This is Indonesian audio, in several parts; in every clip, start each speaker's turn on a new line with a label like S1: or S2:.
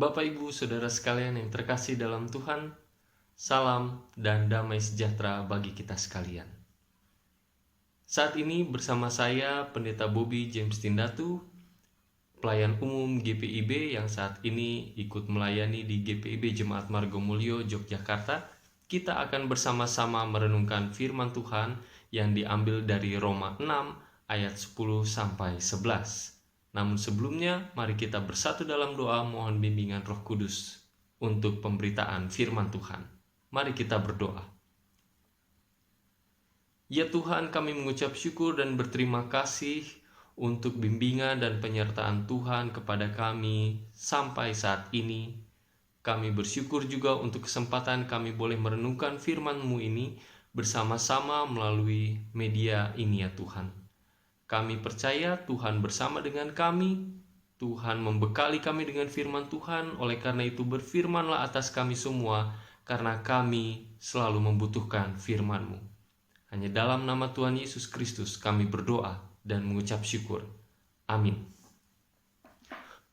S1: Bapak, Ibu, Saudara sekalian yang terkasih dalam Tuhan, salam dan damai sejahtera bagi kita sekalian. Saat ini bersama saya, Pendeta Bobby James Tindatu, pelayan umum GPIB yang saat ini ikut melayani di GPIB Jemaat Margomulyo, Yogyakarta. Kita akan bersama-sama merenungkan firman Tuhan yang diambil dari Roma 6 ayat 10-11. Namun sebelumnya, mari kita bersatu dalam doa mohon bimbingan Roh Kudus untuk pemberitaan firman Tuhan. Mari kita berdoa. Ya Tuhan, kami mengucap syukur dan berterima kasih untuk bimbingan dan penyertaan Tuhan kepada kami sampai saat ini. Kami bersyukur juga untuk kesempatan kami boleh merenungkan firman-Mu ini bersama-sama melalui media ini ya Tuhan. Kami percaya Tuhan bersama dengan kami, Tuhan membekali kami dengan firman Tuhan, oleh karena itu berfirmanlah atas kami semua, karena kami selalu membutuhkan firman-Mu. Hanya dalam nama Tuhan Yesus Kristus kami berdoa dan mengucap syukur. Amin.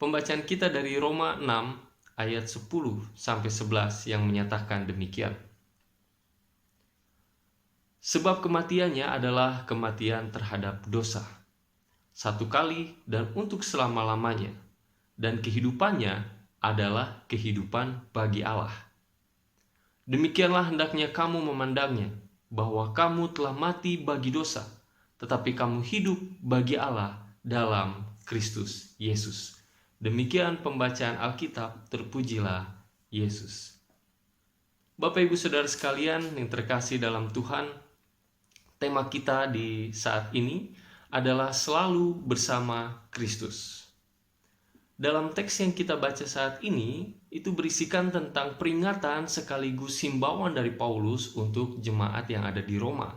S1: Pembacaan kita dari Roma 6 ayat 10-11 yang menyatakan demikian. Sebab kematiannya adalah kematian terhadap dosa, satu kali dan untuk selama-lamanya, dan kehidupannya adalah kehidupan bagi Allah. Demikianlah hendaknya kamu memandangnya, bahwa kamu telah mati bagi dosa, tetapi kamu hidup bagi Allah dalam Kristus Yesus. Demikian pembacaan Alkitab, terpujilah Yesus. Bapak, Ibu, Saudara sekalian yang terkasih dalam Tuhan, tema kita di saat ini adalah selalu bersama Kristus. Dalam teks yang kita baca saat ini, itu berisikan tentang peringatan sekaligus himbauan dari Paulus untuk jemaat yang ada di Roma.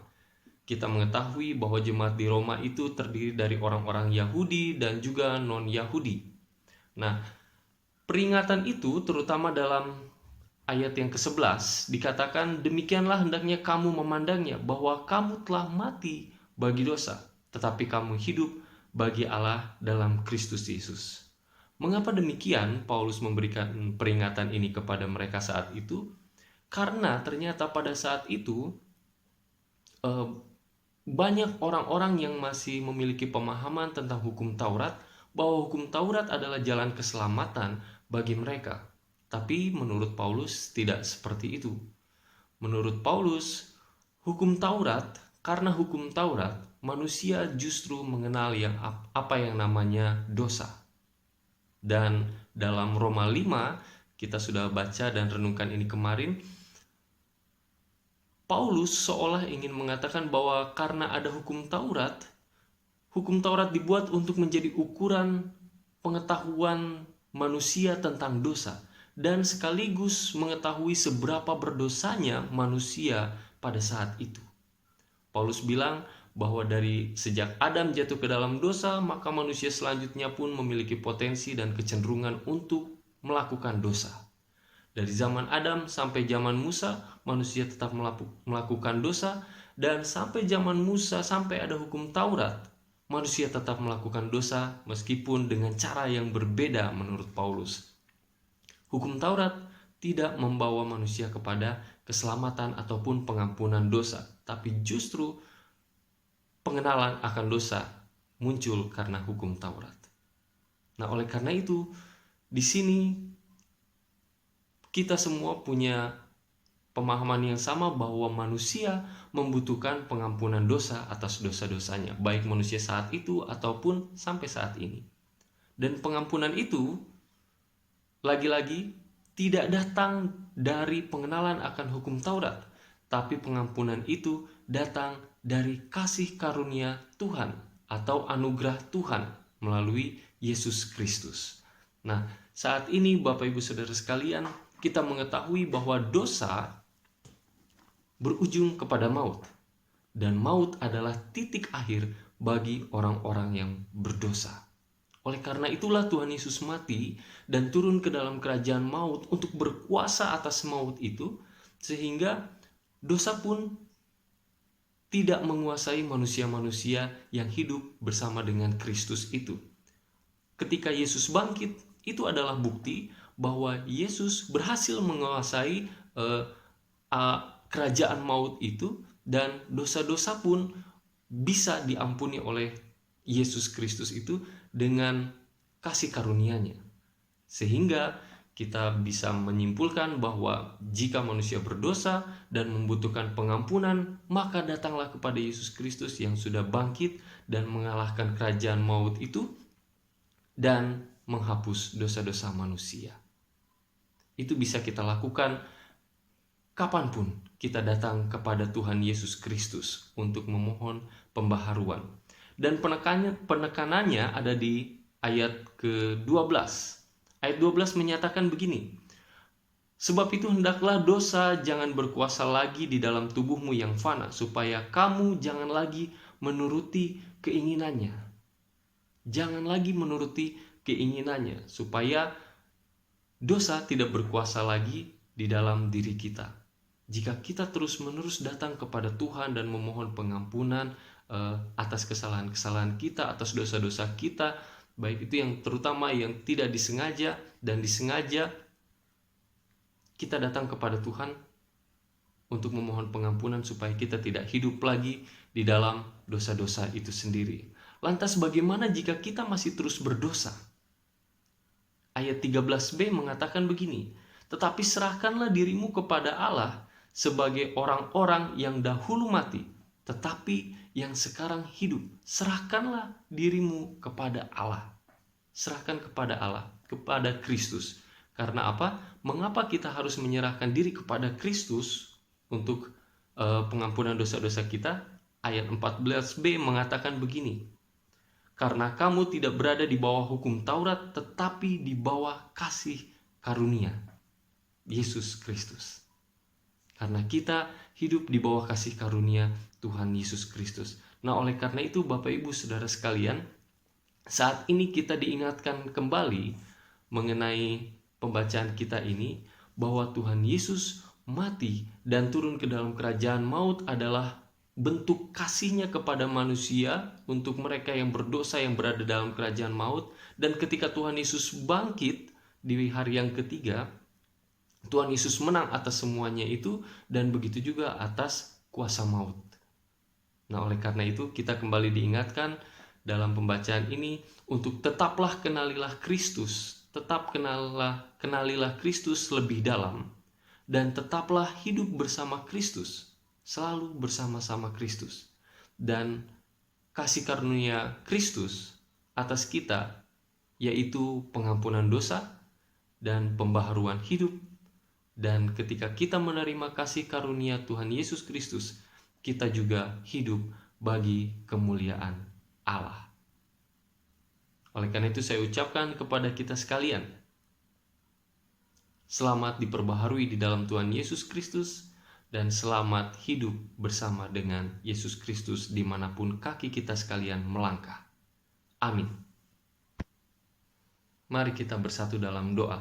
S1: Kita mengetahui bahwa jemaat di Roma itu terdiri dari orang-orang Yahudi dan juga non-Yahudi. Nah, peringatan itu terutama dalam ayat yang ke-11 dikatakan, demikianlah hendaknya kamu memandangnya, bahwa kamu telah mati bagi dosa, tetapi kamu hidup bagi Allah dalam Kristus Yesus. Mengapa demikian Paulus memberikan peringatan ini kepada mereka saat itu? Karena ternyata pada saat itu banyak orang-orang yang masih memiliki pemahaman tentang hukum Taurat, bahwa hukum Taurat adalah jalan keselamatan bagi mereka. Tapi menurut Paulus tidak seperti itu. Menurut Paulus, karena hukum Taurat, manusia justru mengenal apa yang namanya dosa. Dan dalam Roma 5, kita sudah baca dan renungkan ini kemarin, Paulus seolah ingin mengatakan bahwa karena ada hukum Taurat dibuat untuk menjadi ukuran pengetahuan manusia tentang dosa, dan sekaligus mengetahui seberapa berdosanya manusia pada saat itu. Paulus bilang bahwa dari sejak Adam jatuh ke dalam dosa, maka manusia selanjutnya pun memiliki potensi dan kecenderungan untuk melakukan dosa. Dari zaman Adam sampai zaman Musa, manusia tetap melakukan dosa, dan sampai zaman Musa, sampai ada hukum Taurat, manusia tetap melakukan dosa meskipun dengan cara yang berbeda menurut Paulus. Hukum Taurat tidak membawa manusia kepada keselamatan ataupun pengampunan dosa, tapi justru pengenalan akan dosa muncul karena hukum Taurat. Nah, oleh karena itu, di sini kita semua punya pemahaman yang sama bahwa manusia membutuhkan pengampunan dosa atas dosa-dosanya, baik manusia saat itu ataupun sampai saat ini. Dan pengampunan itu lagi-lagi tidak datang dari pengenalan akan hukum Taurat, tapi pengampunan itu datang dari kasih karunia Tuhan atau anugerah Tuhan melalui Yesus Kristus. Nah, saat ini Bapak, Ibu, Saudara sekalian, kita mengetahui bahwa dosa berujung kepada maut, dan maut adalah titik akhir bagi orang-orang yang berdosa. Oleh karena itulah Tuhan Yesus mati dan turun ke dalam kerajaan maut untuk berkuasa atas maut itu, sehingga dosa pun tidak menguasai manusia-manusia yang hidup bersama dengan Kristus itu. Ketika Yesus bangkit, itu adalah bukti bahwa Yesus berhasil menguasai kerajaan maut itu, dan dosa-dosa pun bisa diampuni oleh Yesus Kristus itu dengan kasih karunia-Nya. Sehingga kita bisa menyimpulkan bahwa jika manusia berdosa dan membutuhkan pengampunan, maka datanglah kepada Yesus Kristus yang sudah bangkit dan mengalahkan kerajaan maut itu dan menghapus dosa-dosa manusia. Itu bisa kita lakukan kapanpun kita datang kepada Tuhan Yesus Kristus untuk memohon pembaharuan. Dan penekanannya ada di ayat ke-12. Ayat 12 menyatakan begini, sebab itu hendaklah dosa jangan berkuasa lagi di dalam tubuhmu yang fana, supaya kamu jangan lagi menuruti keinginannya. Jangan lagi menuruti keinginannya, supaya dosa tidak berkuasa lagi di dalam diri kita. Jika kita terus-menerus datang kepada Tuhan dan memohon pengampunan atas kesalahan-kesalahan kita, atas dosa-dosa kita, baik itu yang terutama yang tidak disengaja dan disengaja, kita datang kepada Tuhan untuk memohon pengampunan supaya kita tidak hidup lagi di dalam dosa-dosa itu sendiri. Lantas bagaimana jika kita masih terus berdosa? Ayat 13b mengatakan begini, tetapi serahkanlah dirimu kepada Allah sebagai orang-orang yang dahulu mati, tetapi yang sekarang hidup. Serahkanlah dirimu kepada Allah. Serahkan kepada Allah, kepada Kristus. Karena apa? Mengapa kita harus menyerahkan diri kepada Kristus untuk pengampunan dosa-dosa kita? Ayat 14b mengatakan begini, karena kamu tidak berada di bawah hukum Taurat, tetapi di bawah kasih karunia Yesus Kristus. Karena kita hidup di bawah kasih karunia Tuhan Yesus Kristus. Nah, oleh karena itu Bapak Ibu Saudara sekalian, saat ini kita diingatkan kembali mengenai pembacaan kita ini, bahwa Tuhan Yesus mati dan turun ke dalam kerajaan maut adalah bentuk kasih-Nya kepada manusia untuk mereka yang berdosa yang berada dalam kerajaan maut. Dan ketika Tuhan Yesus bangkit di hari yang ketiga, Tuhan Yesus menang atas semuanya itu, dan begitu juga atas kuasa maut. Nah, oleh karena itu kita kembali diingatkan dalam pembacaan ini untuk tetaplah kenalilah Kristus, tetap kenalilah Kristus lebih dalam, dan tetaplah hidup bersama Kristus, selalu bersama-sama Kristus. Dan kasih karunia Kristus atas kita, yaitu pengampunan dosa dan pembaharuan hidup. Dan ketika kita menerima kasih karunia Tuhan Yesus Kristus, kita juga hidup bagi kemuliaan Allah. Oleh karena itu saya ucapkan kepada kita sekalian, selamat diperbaharui di dalam Tuhan Yesus Kristus, dan selamat hidup bersama dengan Yesus Kristus dimanapun kaki kita sekalian melangkah. Amin. Mari kita bersatu dalam doa.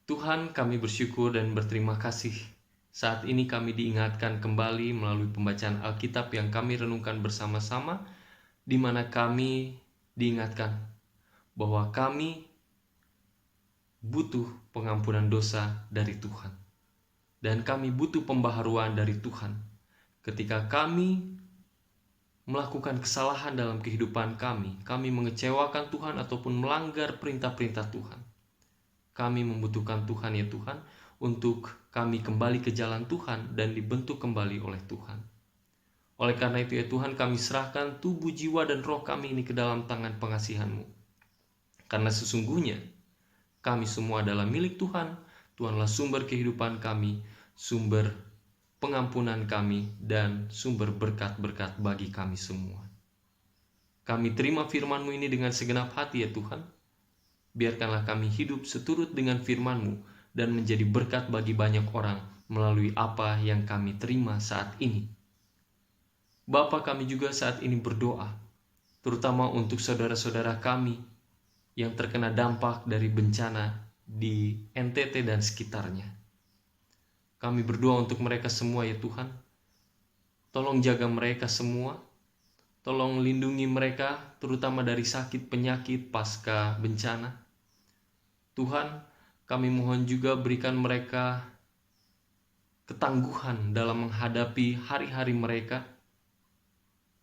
S1: Tuhan, kami bersyukur dan berterima kasih. Saat ini kami diingatkan kembali melalui pembacaan Alkitab yang kami renungkan bersama-sama, di mana kami diingatkan bahwa kami butuh pengampunan dosa dari Tuhan. Dan kami butuh pembaharuan dari Tuhan. Ketika kami melakukan kesalahan dalam kehidupan kami mengecewakan Tuhan ataupun melanggar perintah-perintah Tuhan. Kami membutuhkan Tuhan ya Tuhan, untuk kami kembali ke jalan Tuhan dan dibentuk kembali oleh Tuhan. Oleh karena itu ya Tuhan, kami serahkan tubuh, jiwa, dan roh kami ini ke dalam tangan pengasihan-Mu. Karena sesungguhnya kami semua adalah milik Tuhan. Tuhanlah sumber kehidupan kami, sumber pengampunan kami, dan sumber berkat-berkat bagi kami semua. Kami terima firman-Mu ini dengan segenap hati ya Tuhan. Biarkanlah kami hidup seturut dengan firman-Mu dan menjadi berkat bagi banyak orang melalui apa yang kami terima saat ini. Bapa, kami juga saat ini berdoa, terutama untuk saudara-saudara kami yang terkena dampak dari bencana di NTT dan sekitarnya. Kami berdoa untuk mereka semua ya Tuhan. Tolong jaga mereka semua. Tolong lindungi mereka terutama dari sakit penyakit pasca bencana. Tuhan, kami mohon juga berikan mereka ketangguhan dalam menghadapi hari-hari mereka.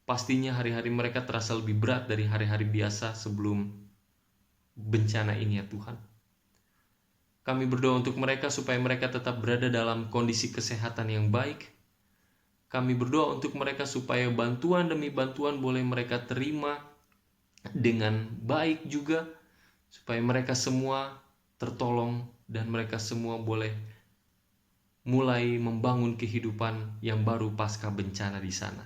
S1: Pastinya hari-hari mereka terasa lebih berat dari hari-hari biasa sebelum bencana ini ya Tuhan. Kami berdoa untuk mereka supaya mereka tetap berada dalam kondisi kesehatan yang baik. Kami berdoa untuk mereka supaya bantuan demi bantuan boleh mereka terima dengan baik juga, supaya mereka semua tertolong dan mereka semua boleh mulai membangun kehidupan yang baru pasca bencana di sana.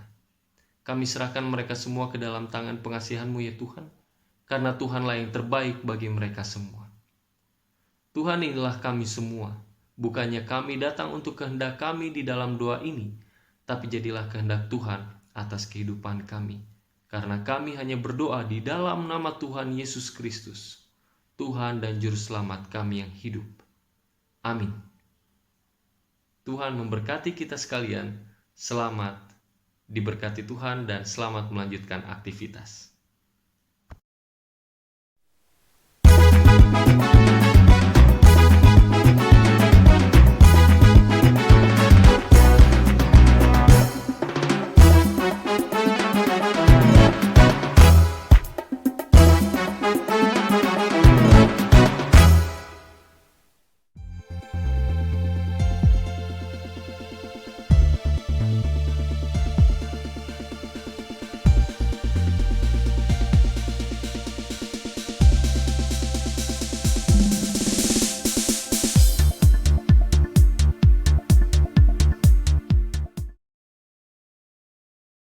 S1: Kami serahkan mereka semua ke dalam tangan pengasihan-Mu ya Tuhan, karena Tuhanlah yang terbaik bagi mereka semua. Tuhan, inilah kami semua. Bukannya kami datang untuk kehendak kami di dalam doa ini, tapi jadilah kehendak Tuhan atas kehidupan kami. Karena kami hanya berdoa di dalam nama Tuhan Yesus Kristus, Tuhan dan Juru Selamat kami yang hidup. Amin. Tuhan memberkati kita sekalian. Selamat diberkati Tuhan dan selamat melanjutkan aktivitas.